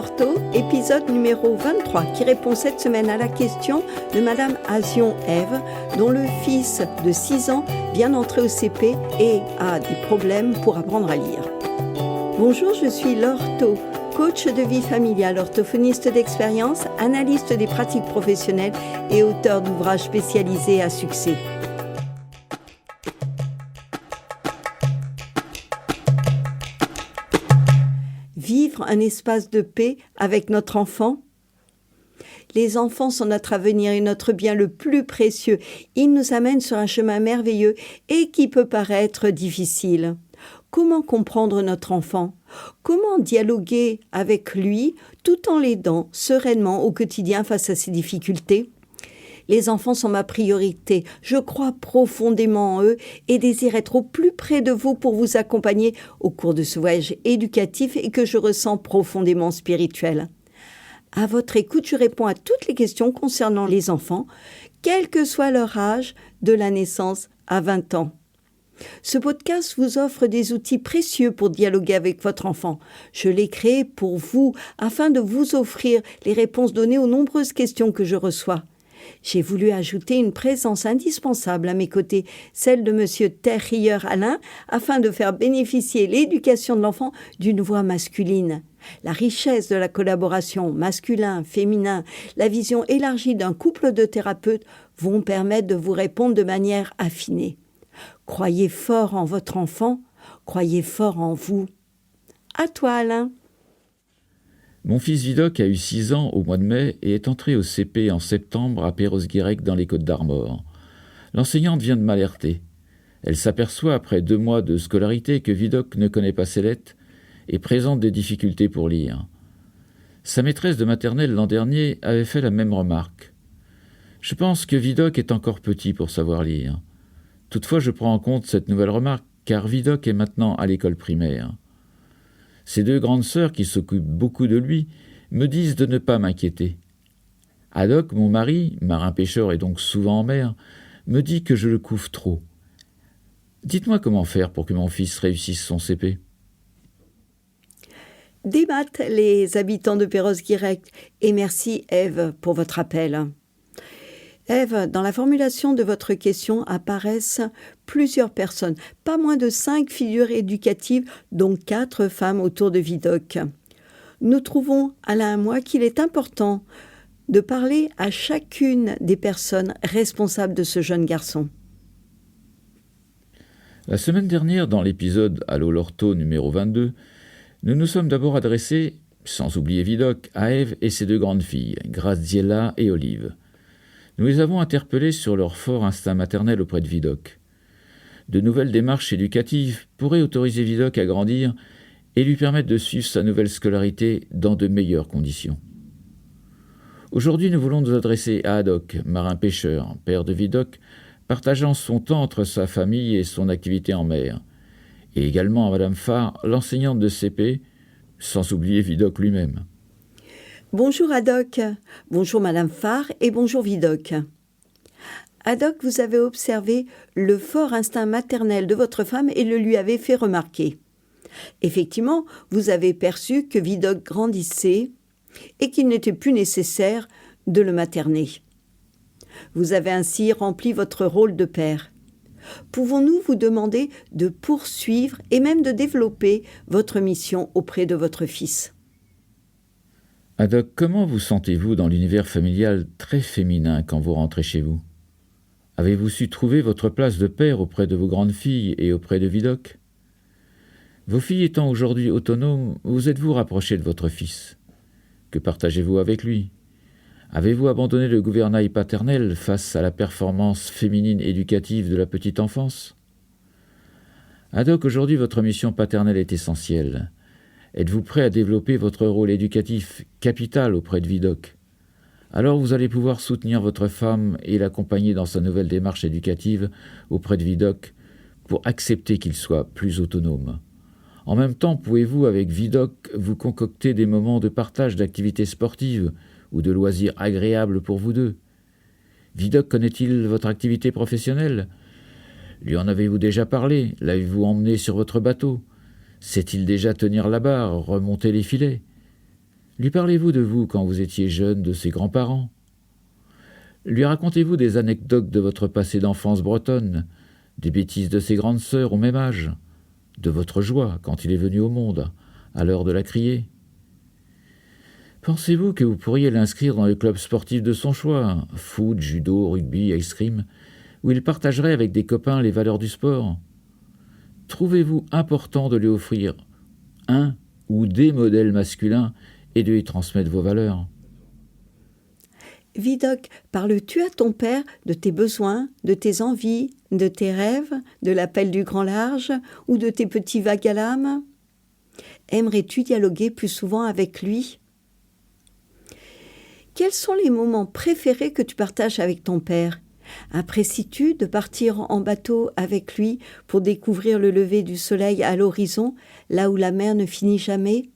l'ortho, épisode numéro 23, qui répond cette semaine à la question de Madame Azion Ève, dont le fils de 6 ans vient d'entrer au CP et a des problèmes pour apprendre à lire. Bonjour, je suis l'ortho, coach de vie familiale, orthophoniste d'expérience, analyste des pratiques professionnelles et auteur d'ouvrages spécialisés à succès. Vivre un espace de paix avec notre enfant. Les enfants sont notre avenir et notre bien le plus précieux. Ils nous amènent sur un chemin merveilleux et qui peut paraître difficile. Comment comprendre notre enfant ? Comment dialoguer avec lui tout en l'aidant sereinement au quotidien face à ses difficultés ? Les enfants sont ma priorité. Je crois profondément en eux et désire être au plus près de vous pour vous accompagner au cours de ce voyage éducatif et que je ressens profondément spirituel. À votre écoute, je réponds à toutes les questions concernant les enfants, quel que soit leur âge, de la naissance à 20 ans. Ce podcast vous offre des outils précieux pour dialoguer avec votre enfant. Je l'ai créé pour vous afin de vous offrir les réponses données aux nombreuses questions que je reçois. J'ai voulu ajouter une présence indispensable à mes côtés, celle de Monsieur Terrier-Alain, afin de faire bénéficier l'éducation de l'enfant d'une voix masculine. La richesse de la collaboration masculin-féminin, la vision élargie d'un couple de thérapeutes vont permettre de vous répondre de manière affinée. Croyez fort en votre enfant, croyez fort en vous. À toi, Alain. Mon fils Vidocq a eu 6 ans au mois de mai et est entré au CP en septembre à Perros-Guirec dans les Côtes-d'Armor. L'enseignante vient de m'alerter. Elle s'aperçoit après 2 mois de scolarité que Vidocq ne connaît pas ses lettres et présente des difficultés pour lire. Sa maîtresse de maternelle l'an dernier avait fait la même remarque. Je pense que Vidocq est encore petit pour savoir lire. Toutefois, je prends en compte cette nouvelle remarque car Vidocq est maintenant à l'école primaire. Ses 2 grandes sœurs, qui s'occupent beaucoup de lui, me disent de ne pas m'inquiéter. Haddock, mon mari, marin-pêcheur et donc souvent en mer, me dit que je le couve trop. Dites-moi comment faire pour que mon fils réussisse son CP. Débattent les habitants de Perros-Guirec et merci Ève pour votre appel. Ève, dans la formulation de votre question apparaissent plusieurs personnes, pas moins de 5 figures éducatives, dont 4 femmes autour de Vidocq. Nous trouvons, Alain et moi, qu'il est important de parler à chacune des personnes responsables de ce jeune garçon. La semaine dernière, dans l'épisode Allô l'ortho numéro 22, nous nous sommes d'abord adressés, sans oublier Vidocq, à Ève et ses 2 grandes filles, Graziella et Olive. Nous les avons interpellés sur leur fort instinct maternel auprès de Vidocq. De nouvelles démarches éducatives pourraient autoriser Vidocq à grandir et lui permettre de suivre sa nouvelle scolarité dans de meilleures conditions. Aujourd'hui, nous voulons nous adresser à Haddock, marin-pêcheur, père de Vidocq, partageant son temps entre sa famille et son activité en mer, et également à Madame Farr, l'enseignante de CP, sans oublier Vidocq lui-même. Bonjour Haddock, bonjour Madame Farr et bonjour Vidocq. Haddock, vous avez observé le fort instinct maternel de votre femme et le lui avez fait remarquer. Effectivement, vous avez perçu que Vidocq grandissait et qu'il n'était plus nécessaire de le materner. Vous avez ainsi rempli votre rôle de père. Pouvons-nous vous demander de poursuivre et même de développer votre mission auprès de votre fils ? Haddock, comment vous sentez-vous dans l'univers familial très féminin quand vous rentrez chez vous ? Avez-vous su trouver votre place de père auprès de vos grandes filles et auprès de Vidocq ? Vos filles étant aujourd'hui autonomes, vous êtes-vous rapproché de votre fils ? Que partagez-vous avec lui ? Avez-vous abandonné le gouvernail paternel face à la performance féminine éducative de la petite enfance ? Haddock, aujourd'hui votre mission paternelle est essentielle. Êtes-vous prêt à développer votre rôle éducatif capital auprès de Vidocq ? Alors vous allez pouvoir soutenir votre femme et l'accompagner dans sa nouvelle démarche éducative auprès de Vidocq pour accepter qu'il soit plus autonome. En même temps, pouvez-vous, avec Vidocq, vous concocter des moments de partage d'activités sportives ou de loisirs agréables pour vous deux ? Vidocq connaît-il votre activité professionnelle ? Lui en avez-vous déjà parlé ? L'avez-vous emmené sur votre bateau ? Sait-il déjà tenir la barre, remonter les filets ? Lui parlez-vous de vous quand vous étiez jeune, de ses grands-parents? Lui racontez-vous des anecdotes de votre passé d'enfance bretonne, des bêtises de ses grandes sœurs au même âge, de votre joie quand il est venu au monde, à l'heure de la criée? Pensez-vous que vous pourriez l'inscrire dans le club sportif de son choix, foot, judo, rugby, escrime, où il partagerait avec des copains les valeurs du sport? Trouvez-vous important de lui offrir un ou des modèles masculins et de lui transmettre vos valeurs? Vidocq, parles-tu à ton père de tes besoins, de tes envies, de tes rêves, de l'appel du grand large ou de tes petits vagues à l'âme? Aimerais-tu dialoguer plus souvent avec lui? Quels sont les moments préférés que tu partages avec ton père? Apprécies-tu de partir en bateau avec lui pour découvrir le lever du soleil à l'horizon, là où la mer ne finit jamais?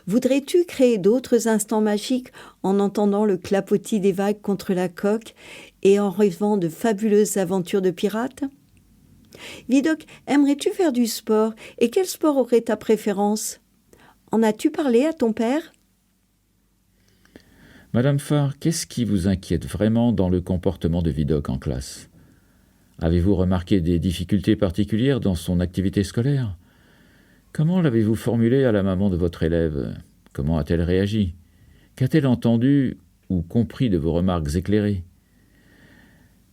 Voudrais-tu créer d'autres instants magiques en entendant le clapotis des vagues contre la coque et en rêvant de fabuleuses aventures de pirates? Vidocq, aimerais-tu faire du sport et quel sport aurait ta préférence? En as-tu parlé à ton père? Madame Farr, qu'est-ce qui vous inquiète vraiment dans le comportement de Vidocq en classe? Avez-vous remarqué des difficultés particulières dans son activité scolaire? Comment l'avez-vous formulé à la maman de votre élève? Comment a-t-elle réagi? Qu'a-t-elle entendu ou compris de vos remarques éclairées?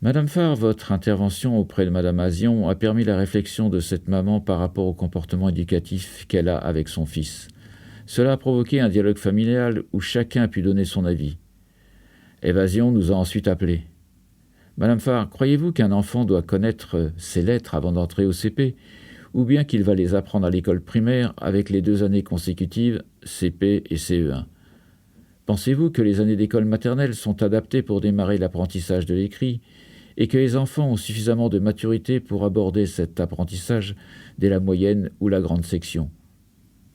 Madame Farr, votre intervention auprès de Madame Azion a permis la réflexion de cette maman par rapport au comportement éducatif qu'elle a avec son fils. Cela a provoqué un dialogue familial où chacun a pu donner son avis. Évasion nous a ensuite appelés. Madame Farr, croyez-vous qu'un enfant doit connaître ses lettres avant d'entrer au CP, ou bien qu'il va les apprendre à l'école primaire avec les 2 années consécutives, CP et CE1? Pensez-vous que les années d'école maternelle sont adaptées pour démarrer l'apprentissage de l'écrit et que les enfants ont suffisamment de maturité pour aborder cet apprentissage dès la moyenne ou la grande section?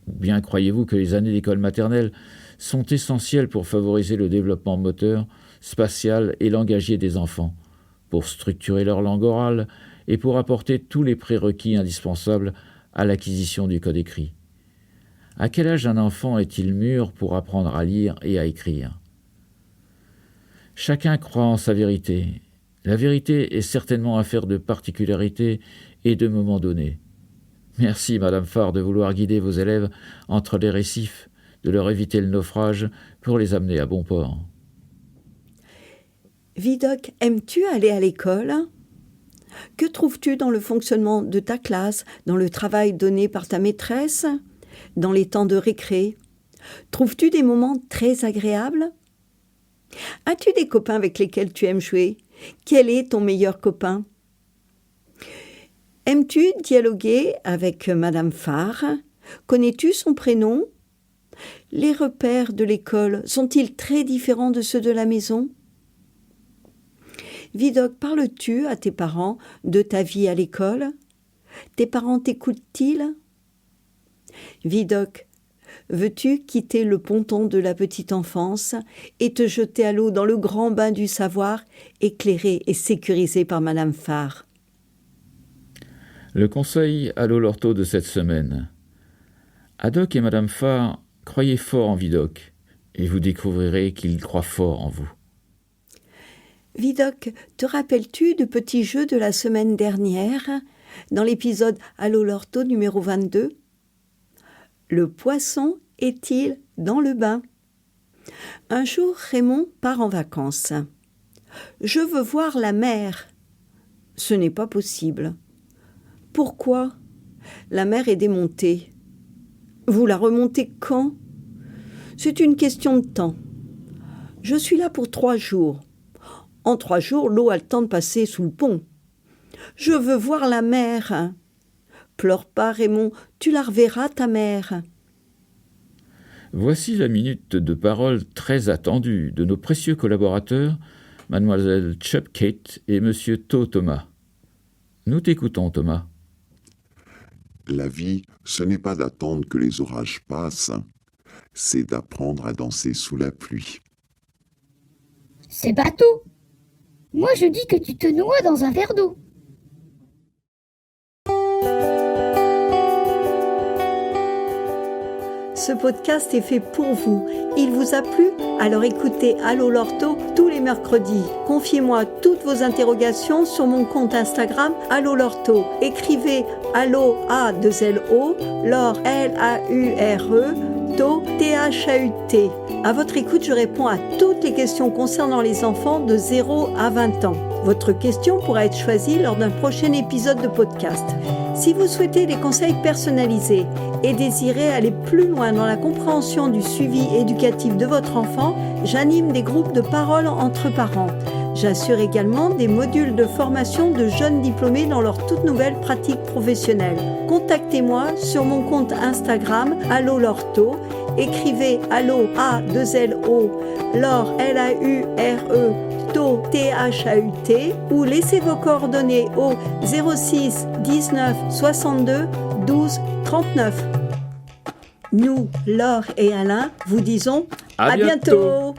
Ou bien croyez-vous que les années d'école maternelle sont essentielles pour favoriser le développement moteur, spatial et langagier des enfants, pour structurer leur langue orale et pour apporter tous les prérequis indispensables à l'acquisition du code écrit? À quel âge un enfant est-il mûr pour apprendre à lire et à écrire? Chacun croit en sa vérité. La vérité est certainement affaire de particularités et de moments donnés. Merci, Madame Farr, de vouloir guider vos élèves entre les récifs, de leur éviter le naufrage pour les amener à bon port. Vidocq, aimes-tu aller à l'école? Que trouves-tu dans le fonctionnement de ta classe, dans le travail donné par ta maîtresse, dans les temps de récré? Trouves-tu des moments très agréables? As-tu des copains avec lesquels tu aimes jouer? Quel est ton meilleur copain? Aimes-tu dialoguer avec Madame Farr? Connais-tu son prénom? Les repères de l'école sont-ils très différents de ceux de la maison? Vidocq, parles-tu à tes parents de ta vie à l'école? Tes parents t'écoutent-ils? Vidocq, veux-tu quitter le ponton de la petite enfance et te jeter à l'eau dans le grand bain du savoir, éclairé et sécurisé par Madame Farr? Le conseil à l'Olorto de cette semaine. Haddock et Madame Farr, croyez fort en Vidocq, et vous découvrirez qu'il croit fort en vous. Vidocq, te rappelles-tu du petit jeu de la semaine dernière, dans l'épisode Allô l'ortho numéro 22? Le poisson est-il dans le bain? Un jour, Raymond part en vacances. Je veux voir la mer. Ce n'est pas possible. Pourquoi? La mer est démontée. Vous la remontez quand? C'est une question de temps. Je suis là pour 3 jours. En 3 jours, l'eau a le temps de passer sous le pont. Je veux voir la mer. Pleure pas, Raymond, tu la reverras, ta mère. Voici la minute de parole très attendue de nos précieux collaborateurs, Mademoiselle Chupkate et Monsieur To Thomas. Nous t'écoutons, Thomas. La vie, ce n'est pas d'attendre que les orages passent, c'est d'apprendre à danser sous la pluie. C'est bateau. Moi je dis que tu te noies dans un verre d'eau. Ce podcast est fait pour vous. Il vous a plu? Alors écoutez Allo Lorto tous les mercredis. Confiez-moi toutes vos interrogations sur mon compte Instagram Allo Lorto. Écrivez Allo A2LO, Lore L-A-U-R-E, To T-H-A-U-T. À votre écoute, je réponds à toutes les questions concernant les enfants de 0 à 20 ans. Votre question pourra être choisie lors d'un prochain épisode de podcast. Si vous souhaitez des conseils personnalisés et désirez aller plus loin dans la compréhension du suivi éducatif de votre enfant, j'anime des groupes de parole entre parents. J'assure également des modules de formation de jeunes diplômés dans leur toute nouvelle pratique professionnelle. Contactez-moi sur mon compte Instagram Allo Lorto. Écrivez Allo A2LO, Lore L-A-U-R-E, To T-H-A-U-T ou laissez vos coordonnées au 06 19 62 12 39. Nous, Laure et Alain, vous disons À bientôt.